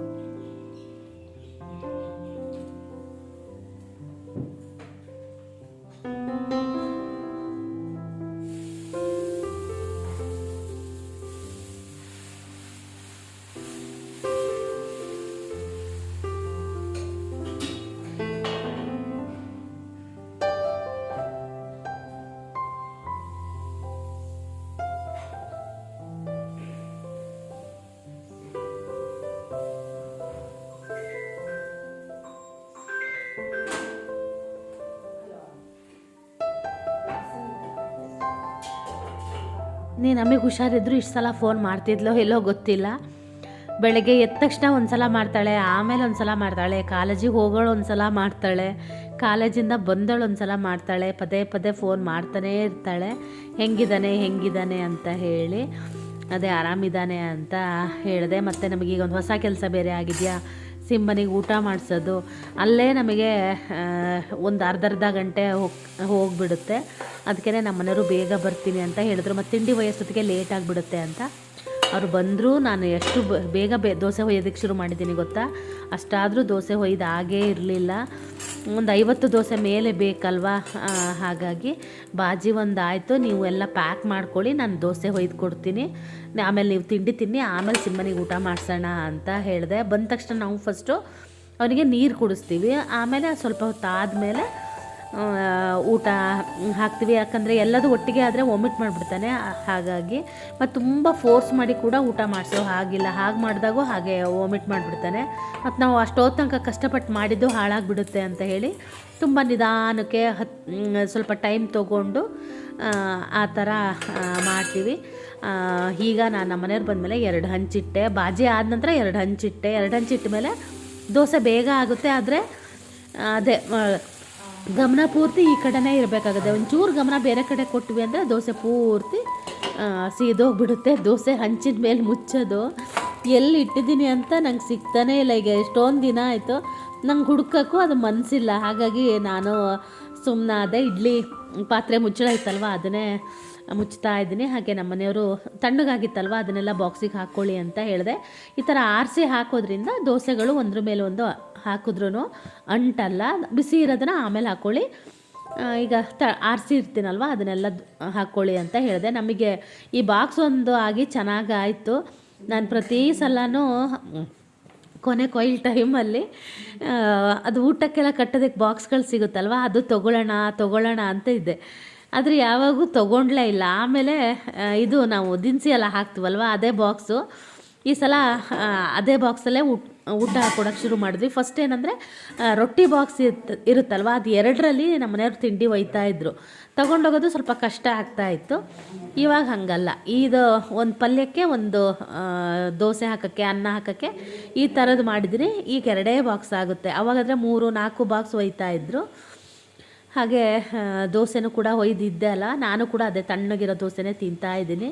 ನೀನು ನಮಗೆ ಹುಷಾರಿದ್ರು ಇಷ್ಟು ಸಲ ಫೋನ್ ಮಾಡ್ತಿದ್ಲೋ ಎಲ್ಲೋ ಗೊತ್ತಿಲ್ಲ. ಬೆಳಗ್ಗೆ ಎದ್ದ ತಕ್ಷಣ ಒಂದು ಸಲ ಮಾಡ್ತಾಳೆ, ಆಮೇಲೆ ಒಂದು ಸಲ ಮಾಡ್ತಾಳೆ, ಕಾಲೇಜಿಗೆ ಹೋಗೋಳು ಒಂದು ಸಲ ಮಾಡ್ತಾಳೆ, ಕಾಲೇಜಿಂದ ಬಂದಳು ಒಂದು ಸಲ ಮಾಡ್ತಾಳೆ, ಪದೇ ಪದೇ ಫೋನ್ ಮಾಡ್ತಾನೇ ಇರ್ತಾಳೆ. ಹೆಂಗಿದ್ದಾನೆ ಅಂತ ಹೇಳಿ. ಅದೇ ಆರಾಮಿದ್ದಾನೆ ಅಂತ ಹೇಳಿದೆ. ಮತ್ತು ನಮಗೀಗ ಒಂದು ಹೊಸ ಕೆಲಸ ಬೇರೆ ಆಗಿದೆಯಾ, ಸಿಂಬನಿಗೆ ಊಟ ಮಾಡಿಸೋದು. ಅಲ್ಲೇ ನಮಗೆ ಒಂದು ಅರ್ಧ ಗಂಟೆ ಹೋಗಿಬಿಡುತ್ತೆ. ಅದಕ್ಕೆ ನಮ್ಮ ಮನೆಯವರು ಬೇಗ ಬರ್ತೀನಿ ಅಂತ ಹೇಳಿದ್ರು. ಮತ್ತು ತಿಂಡಿ ಒಯ್ಯೋಷ್ಟೊತ್ತಿಗೆ ಲೇಟ್ ಆಗಿಬಿಡುತ್ತೆ ಅಂತ ಅವರು ಬಂದರೂ ನಾನು ಎಷ್ಟು ಬೇಗ ದೋಸೆ ಹೊಯ್ಯೋದಕ್ಕೆ ಶುರು ಮಾಡಿದ್ದೀನಿ ಗೊತ್ತಾ. ಅಷ್ಟಾದರೂ ದೋಸೆ ಹೊಯ್ದು ಆಗೇ ಇರಲಿಲ್ಲ. ಒಂದು 50 ದೋಸೆ ಮೇಲೆ ಬೇಕಲ್ವಾ. ಹಾಗಾಗಿ ಬಾಜಿ ಒಂದು ಆಯಿತು. ನೀವು ಎಲ್ಲ ಪ್ಯಾಕ್ ಮಾಡ್ಕೊಳ್ಳಿ, ನಾನು ದೋಸೆ ಹೊಯ್ದು ಕೊಡ್ತೀನಿ, ಆಮೇಲೆ ನೀವು ತಿಂಡಿ ತಿನ್ನಿ, ಆಮೇಲೆ ಸಿಂಬನಿಗೆ ಊಟ ಮಾಡಿಸೋಣ ಅಂತ ಹೇಳಿದೆ. ಬಂದ ತಕ್ಷಣ ನಾವು ಫಸ್ಟು ಅವನಿಗೆ ನೀರು ಕುಡಿಸ್ತೀವಿ, ಆಮೇಲೆ ಸ್ವಲ್ಪ ಹೊತ್ತು ಆದಮೇಲೆ ಊಟ ಹಾಕ್ತೀವಿ. ಯಾಕಂದರೆ ಎಲ್ಲದೂ ಒಟ್ಟಿಗೆ ಆದರೆ ವಾಮಿಟ್ ಮಾಡಿಬಿಡ್ತಾನೆ. ಹಾಗಾಗಿ ಮತ್ತು ತುಂಬ ಫೋರ್ಸ್ ಮಾಡಿ ಕೂಡ ಊಟ ಮಾಡಿಸೋ ಹಾಗಿಲ್ಲ. ಹಾಗೆ ಮಾಡಿದಾಗೂ ಹಾಗೆ ವಾಮಿಟ್ ಮಾಡಿಬಿಡ್ತಾನೆ. ಮತ್ತು ನಾವು ಅಷ್ಟೊತ್ತು ತನಕ ಕಷ್ಟಪಟ್ಟು ಮಾಡಿದ್ದು ಹಾಳಾಗಿಬಿಡುತ್ತೆ ಅಂತ ಹೇಳಿ ತುಂಬ ನಿಧಾನಕ್ಕೆ ಸ್ವಲ್ಪ ಟೈಮ್ ತೊಗೊಂಡು ಆ ಥರ ಮಾಡ್ತೀವಿ. ಈಗ ನಾನು ನಮ್ಮ ಮನೆಯವ್ರು ಬಂದಮೇಲೆ 2 ಹಂಚಿಟ್ಟೆ. ಬಾಜಿ ಆದ ನಂತರ 2 ಹಂಚಿಟ್ಟೆ. 2 ಹಂಚಿಟ್ಟ ಮೇಲೆ ದೋಸೆ ಬೇಗ ಆಗುತ್ತೆ. ಆದರೆ ಅದೇ ಗಮನ ಪೂರ್ತಿ ಈ ಕಡೆನೇ ಇರಬೇಕಾಗುತ್ತೆ. ಒಂಚೂರು ಗಮನ ಬೇರೆ ಕಡೆ ಕೊಟ್ವಿ ಅಂದರೆ ದೋಸೆ ಪೂರ್ತಿ ಸೀದೋಗ್ಬಿಡುತ್ತೆ. ದೋಸೆ ಹಂಚಿನ ಮೇಲೆ ಮುಚ್ಚೋದು ಎಲ್ಲಿ ಇಟ್ಟಿದ್ದೀನಿ ಅಂತ ನಂಗೆ ಸಿಗ್ತಾನೇ ಇಲ್ಲ. ಈಗ ಎಷ್ಟೊಂದು ದಿನ ಆಯಿತು, ನಂಗೆ ಹುಡ್ಕೋಕ್ಕೂ ಅದು ಮನಸ್ಸಿಲ್ಲ. ಹಾಗಾಗಿ ನಾನು ಸುಮ್ಮನಾದೆ. ಇಡ್ಲಿ ಪಾತ್ರೆ ಮುಚ್ಚಳ ಇತ್ತಲ್ವ, ಅದನ್ನೇ ಮುಚ್ತಾ ಇದ್ದೀನಿ. ಹಾಗೆ ನಮ್ಮ ಮನೆಯವರು ತಣ್ಣಗಾಗಿತ್ತಲ್ವ, ಅದನ್ನೆಲ್ಲ ಬಾಕ್ಸಿಗೆ ಹಾಕ್ಕೊಳ್ಳಿ ಅಂತ ಹೇಳಿದೆ. ಈ ಥರ ಆರಿಸಿ ಹಾಕೋದ್ರಿಂದ ದೋಸೆಗಳು ಒಂದ್ರ ಮೇಲೆ ಒಂದು ಹಾಕಿದ್ರೂ ಅಂಟಲ್ಲ. ಬಿಸಿ ಇರೋದನ್ನ ಆಮೇಲೆ ಹಾಕ್ಕೊಳ್ಳಿ, ಈಗ ಆರಿಸಿ ಇರ್ತೀನಲ್ವ ಅದನ್ನೆಲ್ಲ ಹಾಕ್ಕೊಳ್ಳಿ ಅಂತ ಹೇಳಿದೆ. ನಮಗೆ ಈ ಬಾಕ್ಸ್ ಒಂದು ಆಗಿ ಚೆನ್ನಾಗಾಯಿತು. ನಾನು ಪ್ರತಿ ಸಲನೂ ಕೊಯ್ಲ್ ಟೈಮಲ್ಲಿ ಅದು ಊಟಕ್ಕೆಲ್ಲ ಕಟ್ಟೋದಕ್ಕೆ ಬಾಕ್ಸ್ಗಳು ಸಿಗುತ್ತಲ್ವ, ಅದು ತೊಗೊಳ್ಳೋಣ ಅಂತ ಇದ್ದೆ. ಆದರೆ ಯಾವಾಗೂ ತೊಗೊಂಡ್ಲೇ ಇಲ್ಲ. ಆಮೇಲೆ ಇದು ನಾವು ದಿನಸಿ ಎಲ್ಲ ಹಾಕ್ತೀವಲ್ವ, ಅದೇ ಬಾಕ್ಸು. ಈ ಸಲ ಅದೇ ಬಾಕ್ಸಲ್ಲೇ ಊಟ ಹಾಕ್ಕೊಡೋಕ್ಕೆ ಶುರು ಮಾಡಿದ್ವಿ. ಫಸ್ಟ್ ಏನಂದರೆ ರೊಟ್ಟಿ ಬಾಕ್ಸ್ ಇರುತ್ತಲ್ವ, ಅದು 2ರಲ್ಲಿ ನಮ್ಮ ಮನೆಯವ್ರು ತಿಂಡಿ ಒಯ್ತಾಯಿದ್ರು. ತೊಗೊಂಡೋಗೋದು ಸ್ವಲ್ಪ ಕಷ್ಟ ಆಗ್ತಾಯಿತ್ತು. ಇವಾಗ ಹಾಗಲ್ಲ, ಇದು ಒಂದು ಪಲ್ಯಕ್ಕೆ ಒಂದು ದೋಸೆ ಹಾಕೋಕ್ಕೆ, ಅನ್ನ ಹಾಕೋಕ್ಕೆ ಈ ಥರದ್ದು ಮಾಡಿದ್ದೀನಿ. ಈಗ 2 ಬಾಕ್ಸ್ ಆಗುತ್ತೆ. ಅವಾಗಾದರೆ 3-4 ಬಾಕ್ಸ್ ಒಯ್ತಾಯಿದ್ರು. ಹಾಗೆ ದೋಸೆನೂ ಕೂಡ ಒಯ್ದಿದ್ದೆ ಅಲ್ಲ, ನಾನು ಕೂಡ ಅದೇ ತಣ್ಣಗಿರೋ ದೋಸೆನೇ ತಿಂತಾಯಿದ್ದೀನಿ.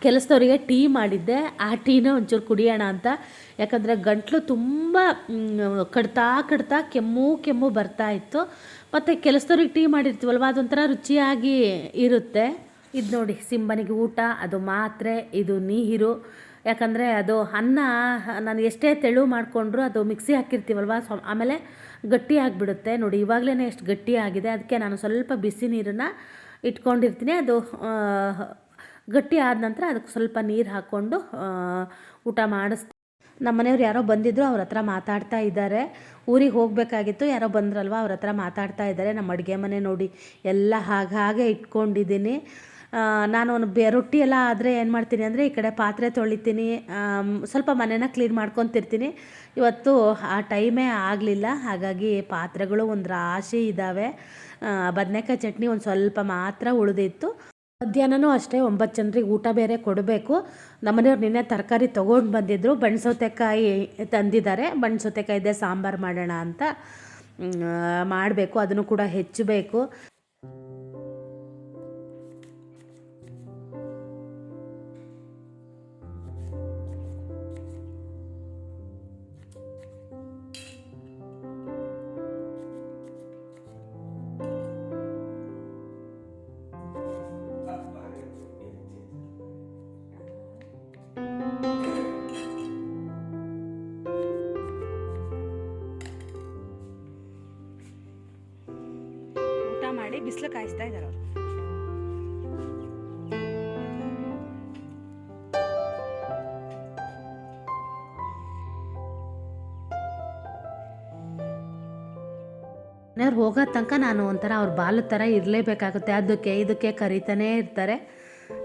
ಕೆಲಸದವರಿಗೆ ಟೀ ಮಾಡಿದ್ದೆ, ಆ ಟೀನ ಒಂಚೂರು ಕುಡಿಯೋಣ ಅಂತ. ಯಾಕಂದರೆ ಗಂಟ್ಲು ತುಂಬ ಕಡ್ತಾ ಕೆಮ್ಮು ಬರ್ತಾಯಿತ್ತು. ಮತ್ತು ಕೆಲಸದವ್ರಿಗೆ ಟೀ ಮಾಡಿರ್ತೀವಲ್ವ, ಅದೊಂಥರ ರುಚಿಯಾಗಿ ಇರುತ್ತೆ. ಇದು ನೋಡಿ ಸಿಂಬನಿಗೆ ಊಟ, ಅದು ಮಾತ್ರೆ, ಇದು ನೀರು. ಯಾಕಂದರೆ ಅದು ಅನ್ನ ನಾನು ಎಷ್ಟೇ ತೆಳು ಮಾಡಿಕೊಂಡ್ರು ಅದು ಮಿಕ್ಸಿ ಹಾಕಿರ್ತೀವಲ್ವ, ಆಮೇಲೆ ಗಟ್ಟಿ ಆಗಿಬಿಡುತ್ತೆ. ನೋಡಿ ಇವಾಗಲೇ ಎಷ್ಟು ಗಟ್ಟಿ ಆಗಿದೆ. ಅದಕ್ಕೆ ನಾನು ಸ್ವಲ್ಪ ಬಿಸಿ ನೀರನ್ನು ಇಟ್ಕೊಂಡಿರ್ತೀನಿ. ಅದು ಗಟ್ಟಿ ಆದ ನಂತರ ಅದಕ್ಕೆ ಸ್ವಲ್ಪ ನೀರು ಹಾಕ್ಕೊಂಡು ಊಟ ಮಾಡಿಸ್ತೀನಿ. ನಮ್ಮ ಮನೆಯವ್ರು ಯಾರೋ ಬಂದಿದ್ದರು, ಅವ್ರ ಹತ್ರ ಮಾತಾಡ್ತಾ ಇದ್ದಾರೆ. ಊರಿಗೆ ಹೋಗಬೇಕಾಗಿತ್ತು, ಯಾರೋ ಬಂದ್ರಲ್ವ, ಅವ್ರ ಹತ್ರ ಮಾತಾಡ್ತಾ ಇದ್ದಾರೆ. ನಮ್ಮ ಅಡುಗೆ ಮನೆ ನೋಡಿ ಎಲ್ಲ ಹಾಗೆ ಇಟ್ಕೊಂಡಿದ್ದೀನಿ. ನಾನು ರೊಟ್ಟಿ ಎಲ್ಲ ಆದರೆ ಏನು ಮಾಡ್ತೀನಿ ಅಂದರೆ ಈ ಕಡೆ ಪಾತ್ರೆ ತೊಳಿತೀನಿ, ಸ್ವಲ್ಪ ಮನೆನ ಕ್ಲೀನ್ ಮಾಡ್ಕೊತಿರ್ತೀನಿ. ಇವತ್ತು ಆ ಟೈಮೇ ಆಗಲಿಲ್ಲ, ಹಾಗಾಗಿ ಪಾತ್ರೆಗಳು ಒಂದು ರಾಶಿ ಇದ್ದಾವೆ. ಬದನೆಕಾಯಿ ಚಟ್ನಿ ಒಂದು ಸ್ವಲ್ಪ ಮಾತ್ರ ಉಳಿದಿತ್ತು. ಮಧ್ಯಾಹ್ನನೂ ಅಷ್ಟೇ 9 ಜನರಿಗೆ ಊಟ ಬೇರೆ ಕೊಡಬೇಕು. ನಮ್ಮನೆಯವ್ರು ನಿನ್ನೆ ತರಕಾರಿ ತೊಗೊಂಡು ಬಂದಿದ್ದರು, ಬಣ್ಸೌತೆಕಾಯಿ ತಂದಿದ್ದಾರೆ. ಬಣ್ಸೌತೆಕಾಯಿದೆ ಸಾಂಬಾರು ಮಾಡೋಣ ಅಂತ ಮಾಡಬೇಕು, ಅದನ್ನು ಕೂಡ ಹೆಚ್ಚಬೇಕು. ಊಟ ಮಾಡಿ ಬಿಸಿಲು ಕಾಯಿಸ್ತಾ ಇದ್ದಾರೆ ಅವರು. ಮನೆಯವ್ರು ಹೋಗೋ ತನಕ ನಾನು ಒಂಥರ ಅವ್ರ ಬಾಲದ ಥರ ಇರಲೇಬೇಕಾಗುತ್ತೆ. ಅದಕ್ಕೆ ಇದಕ್ಕೆ ಕರಿತಾನೇ ಇರ್ತಾರೆ.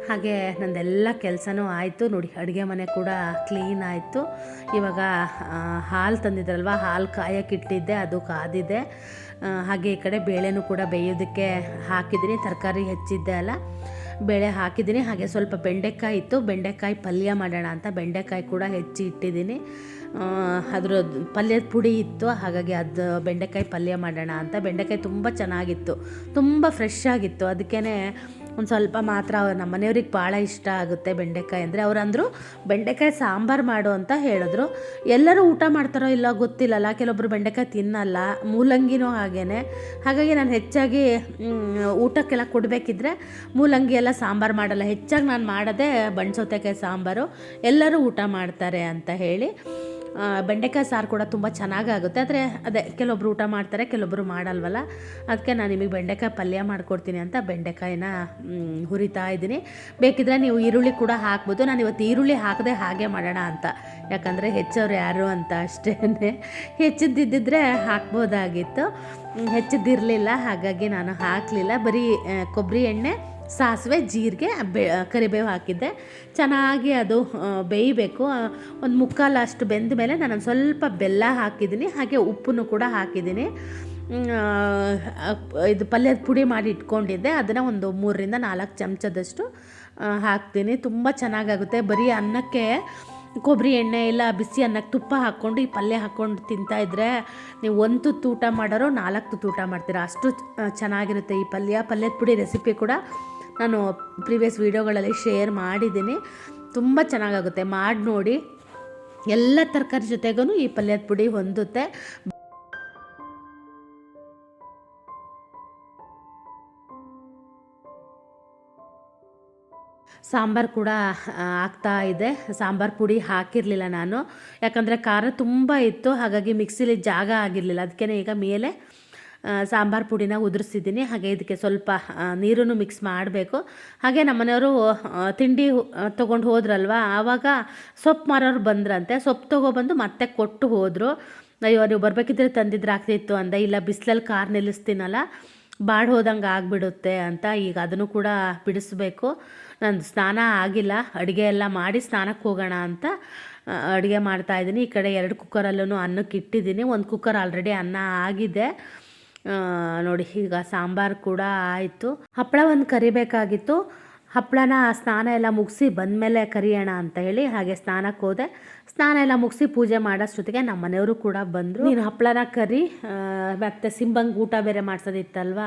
ಹಾಗೆ ನಂದೆಲ್ಲ ಕೆಲಸನೂ ಆಯಿತು ನೋಡಿ. ಅಡುಗೆ ಮನೆ ಕೂಡ ಕ್ಲೀನ್ ಆಯಿತು. ಇವಾಗ ಹಾಲು ತಂದಿದ್ರಲ್ವ, ಹಾಲು ಕಾಯಕ್ಕಿಟ್ಟಿದ್ದೆ, ಅದು ಕಾದಿದೆ. ಹಾಗೆ ಈ ಕಡೆ ಬೇಳೆನೂ ಕೂಡ ಬೇಯೋದಕ್ಕೆ ಹಾಕಿದ್ದೀನಿ. ತರಕಾರಿ ಹೆಚ್ಚಿದ್ದೆ ಅಲ್ಲ, ಬೇಳೆ ಹಾಕಿದ್ದೀನಿ. ಹಾಗೆ ಸ್ವಲ್ಪ ಬೆಂಡೆಕಾಯಿ ಇತ್ತು, ಬೆಂಡೆಕಾಯಿ ಪಲ್ಯ ಮಾಡೋಣ ಅಂತ ಬೆಂಡೆಕಾಯಿ ಕೂಡ ಹೆಚ್ಚಿ ಇಟ್ಟಿದ್ದೀನಿ. ಅದ್ರ ಪಲ್ಯದ ಪುಡಿ ಇತ್ತು, ಹಾಗಾಗಿ ಅದು ಬೆಂಡೆಕಾಯಿ ಪಲ್ಯ ಮಾಡೋಣ ಅಂತ. ಬೆಂಡೆಕಾಯಿ ತುಂಬ ಚೆನ್ನಾಗಿತ್ತು, ತುಂಬ ಫ್ರೆಶ್ ಆಗಿತ್ತು. ಅದಕ್ಕೇ ಒಂದು ಸ್ವಲ್ಪ ಮಾತ್ರ ನಮ್ಮ ಮನೆಯವ್ರಿಗೆ ಭಾಳ ಇಷ್ಟ ಆಗುತ್ತೆ ಬೆಂಡೆಕಾಯಿ ಅಂದರೆ. ಅವ್ರು ಅಂದರು ಬೆಂಡೆಕಾಯಿ ಸಾಂಬಾರು ಮಾಡು ಅಂತ ಹೇಳಿದ್ರು. ಎಲ್ಲರೂ ಊಟ ಮಾಡ್ತಾರೋ ಇಲ್ಲ ಗೊತ್ತಿಲ್ಲಲ್ಲ, ಕೆಲವೊಬ್ಬರು ಬೆಂಡೆಕಾಯಿ ತಿನ್ನಲ್ಲ, ಮೂಲಂಗಿನೂ ಹಾಗೇ. ಹಾಗಾಗಿ ನಾನು ಹೆಚ್ಚಾಗಿ ಊಟಕ್ಕೆಲ್ಲ ಕೊಡಬೇಕಿದ್ರೆ ಮೂಲಂಗಿ ಎಲ್ಲ ಸಾಂಬಾರು ಮಾಡಲ್ಲ. ಹೆಚ್ಚಾಗಿ ನಾನು ಮಾಡೋದೇ ಬಣ್ಸೌತೆಕಾಯಿ ಸಾಂಬಾರು, ಎಲ್ಲರೂ ಊಟ ಮಾಡ್ತಾರೆ ಅಂತ ಹೇಳಿ. ಬೆಂಡೆಕಾಯಿ ಸಾರು ಕೂಡ ತುಂಬ ಚೆನ್ನಾಗಾಗುತ್ತೆ. ಆದರೆ ಅದೇ ಕೆಲವೊಬ್ರು ಊಟ ಮಾಡ್ತಾರೆ, ಕೆಲವೊಬ್ಬರು ಮಾಡಲ್ವಲ್ಲ. ಅದಕ್ಕೆ ನಾನು ನಿಮಗೆ ಬೆಂಡೆಕಾಯಿ ಪಲ್ಯ ಮಾಡಿಕೊಡ್ತೀನಿ ಅಂತ ಬೆಂಡೆಕಾಯಿನ ಹುರಿತಾ ಇದ್ದೀನಿ. ಬೇಕಿದ್ರೆ ನೀವು ಈರುಳ್ಳಿ ಕೂಡ ಹಾಕ್ಬೋದು. ನಾನು ಇವತ್ತು ಈರುಳ್ಳಿ ಹಾಕದೆ ಹಾಗೆ ಮಾಡೋಣ ಅಂತ, ಯಾಕಂದರೆ ಹೆಚ್ಚವ್ರು ಯಾರು ಅಂತ ಅಷ್ಟೇ. ಹೆಚ್ಚಿದ್ದಿದ್ದರೆ ಹಾಕ್ಬೋದಾಗಿತ್ತು, ಹೆಚ್ಚಿದ್ದಿರಲಿಲ್ಲ, ಹಾಗಾಗಿ ನಾನು ಹಾಕಲಿಲ್ಲ. ಬರೀ ಕೊಬ್ಬರಿ ಎಣ್ಣೆ, ಸಾಸಿವೆ, ಜೀರಿಗೆ, ಕರಿಬೇವು ಹಾಕಿದ್ದೆ. ಚೆನ್ನಾಗಿ ಅದು ಬೇಯಬೇಕು. ಒಂದು ಮುಕ್ಕಾಲು ಅಷ್ಟು ಬೆಂದ ಮೇಲೆ ನಾನು ಸ್ವಲ್ಪ ಬೆಲ್ಲ ಹಾಕಿದ್ದೀನಿ, ಹಾಗೆ ಉಪ್ಪನ್ನು ಕೂಡ ಹಾಕಿದ್ದೀನಿ. ಇದು ಪಲ್ಯದ ಪುಡಿ ಮಾಡಿ ಇಟ್ಕೊಂಡಿದ್ದೆ, ಅದನ್ನು ಒಂದು 3ರಿಂದ 4 ಚಮಚದಷ್ಟು ಹಾಕ್ತೀನಿ. ತುಂಬ ಚೆನ್ನಾಗಾಗುತ್ತೆ. ಬರೀ ಅನ್ನಕ್ಕೆ ಕೊಬ್ಬರಿ ಎಣ್ಣೆ ಇಲ್ಲ ಬಿಸಿ ಅನ್ನಕ್ಕೆ ತುಪ್ಪ ಹಾಕ್ಕೊಂಡು ಈ ಪಲ್ಯ ಹಾಕ್ಕೊಂಡು ತಿಂತಾಯಿದ್ರೆ ನೀವು 1 ತುತ್ತು ಊಟ ಮಾಡೋರು 4 ತುತ್ತು ಊಟ ಮಾಡ್ತೀರಾ, ಅಷ್ಟು ಚೆನ್ನಾಗಿರುತ್ತೆ ಈ ಪಲ್ಯದ ಪುಡಿ ರೆಸಿಪಿ ಕೂಡ ನಾನು ಪ್ರೀವಿಯಸ್ ವೀಡಿಯೋಗಳಲ್ಲಿ ಶೇರ್ ಮಾಡಿದ್ದೀನಿ. ತುಂಬ ಚೆನ್ನಾಗಾಗುತ್ತೆ, ಮಾಡಿ ನೋಡಿ. ಎಲ್ಲ ತರಕಾರಿ ಜೊತೆಗೂ ಈ ಪಲ್ಯದ ಪುಡಿ ಹೊಂದುತ್ತೆ. ಸಾಂಬಾರು ಕೂಡ ಆಗ್ತಾ ಇದೆ. ಸಾಂಬಾರು ಪುಡಿ ಹಾಕಿರಲಿಲ್ಲ ನಾನು, ಯಾಕಂದರೆ ಖಾರ ತುಂಬ ಇತ್ತು, ಹಾಗಾಗಿ ಮಿಕ್ಸಿಲಿ ಜಾಗ ಆಗಿರಲಿಲ್ಲ. ಅದಕ್ಕೆ ಈಗ ಮೇಲೆ ಸಾಂಬಾರು ಪುಡಿನ ಉದುರಿಸಿದ್ದೀನಿ. ಹಾಗೆ ಇದಕ್ಕೆ ಸ್ವಲ್ಪ ನೀರನ್ನು ಮಿಕ್ಸ್ ಮಾಡಬೇಕು. ಹಾಗೆ ನಮ್ಮನೆಯವರು ತಿಂಡಿ ತೊಗೊಂಡು ಹೋದ್ರಲ್ವ, ಆವಾಗ ಸೊಪ್ಪು ಮಾರೋರು ಬಂದ್ರಂತೆ. ಸೊಪ್ಪು ತೊಗೊಬಂದು ಮತ್ತೆ ಕೊಟ್ಟು ಹೋದರು. ಅಯ್ಯೋ ನೀವು ಬರಬೇಕಿದ್ರೆ ತಂದಿದ್ರೆ ಆಗ್ತಿತ್ತು ಅಂದೆ. ಇಲ್ಲ ಬಿಸಿಲಲ್ಲಿ ಕಾರ್ ನಿಲ್ಲಿಸ್ತೀನಲ್ಲ, ಬಾಡಿ ಹೋದಂಗೆ ಆಗಿಬಿಡುತ್ತೆ ಅಂತ ಈಗ ಅದನ್ನು ಕೂಡ ಬಿಡಿಸ್ಬೇಕು. ನಾನು ಸ್ನಾನ ಆಗಿಲ್ಲ, ಅಡುಗೆ ಎಲ್ಲ ಮಾಡಿ ಸ್ನಾನಕ್ಕೆ ಹೋಗೋಣ ಅಂತ ಅಡುಗೆ ಮಾಡ್ತಾಯಿದ್ದೀನಿ. ಈ ಕಡೆ 2 ಕುಕ್ಕರಲ್ಲೂ ಅನ್ನಕ್ಕೆ ಇಟ್ಟಿದ್ದೀನಿ. 1 ಕುಕ್ಕರ್ ಆಲ್ರೆಡಿ ಅನ್ನ ಆಗಿದೆ ನೋಡಿ. ಈಗ ಸಾಂಬಾರು ಕೂಡ ಆಯಿತು. ಹಪ್ಪಳ ಒಂದು ಕರಿಬೇಕಾಗಿತ್ತು. ಹಪ್ಪಳನ ಸ್ನಾನ ಎಲ್ಲ ಮುಗಿಸಿ ಬಂದಮೇಲೆ ಕರಿಯೋಣ ಅಂತ ಹೇಳಿ ಹಾಗೆ ಸ್ನಾನಕ್ಕೆ ಹೋದೆ. ಸ್ನಾನ ಎಲ್ಲ ಮುಗಿಸಿ ಪೂಜೆ ಮಾಡೋಷ್ಟೊತ್ತಿಗೆ ನಮ್ಮ ಮನೆಯವರು ಕೂಡ ಬಂದರು. ನೀನು ಹಪ್ಪಳನ ಕರಿ, ಮತ್ತು ಸಿಂಬಂಗೆ ಊಟ ಬೇರೆ ಮಾಡಿಸೋದಿತ್ತಲ್ವ,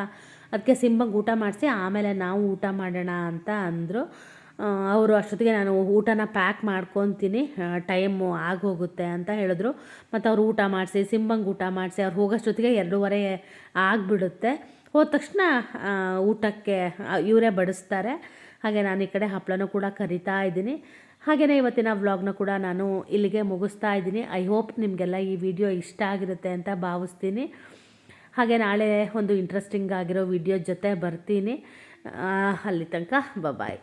ಅದಕ್ಕೆ ಸಿಂಬಂಗೆ ಊಟ ಮಾಡಿಸಿ ಆಮೇಲೆ ನಾವು ಊಟ ಮಾಡೋಣ ಅಂತ ಅಂದರು. ಅವರು ಅಷ್ಟೊತ್ತಿಗೆ ನಾನು ಊಟನ ಪ್ಯಾಕ್ ಮಾಡ್ಕೊತೀನಿ, ಟೈಮು ಆಗೋಗುತ್ತೆ ಅಂತ ಹೇಳಿದ್ರು. ಮತ್ತು ಅವ್ರು ಊಟ ಮಾಡಿಸಿ ಸಿಂಬಂಗೆ ಊಟ ಮಾಡಿಸಿ ಅವ್ರು ಹೋಗೋಷ್ಟೊತ್ತಿಗೆ 2:30 ಆಗಿಬಿಡುತ್ತೆ. ಹೋದ ತಕ್ಷಣ ಊಟಕ್ಕೆ ಇವರೇ ಬಡಿಸ್ತಾರೆ. ಹಾಗೆ ನಾನು ಈ ಕಡೆ ಹಪ್ಪಳನೂ ಕೂಡ ಕರಿತಾ ಇದ್ದೀನಿ. ಹಾಗೆಯೇ ಇವತ್ತಿನ ವ್ಲಾಗ್ನ ಕೂಡ ನಾನು ಇಲ್ಲಿಗೆ ಮುಗಿಸ್ತಾ ಇದ್ದೀನಿ. ಐ ಹೋಪ್ ನಿಮಗೆಲ್ಲ ಈ ವಿಡಿಯೋ ಇಷ್ಟ ಆಗಿರುತ್ತೆ ಅಂತ ಭಾವಿಸ್ತೀನಿ. ಹಾಗೆ ನಾಳೆ ಒಂದು ಇಂಟ್ರೆಸ್ಟಿಂಗ್ ಆಗಿರೋ ವಿಡಿಯೋ ಜೊತೆ ಬರ್ತೀನಿ. ಅಲ್ಲಿ ತನಕ ಬಾಯ್.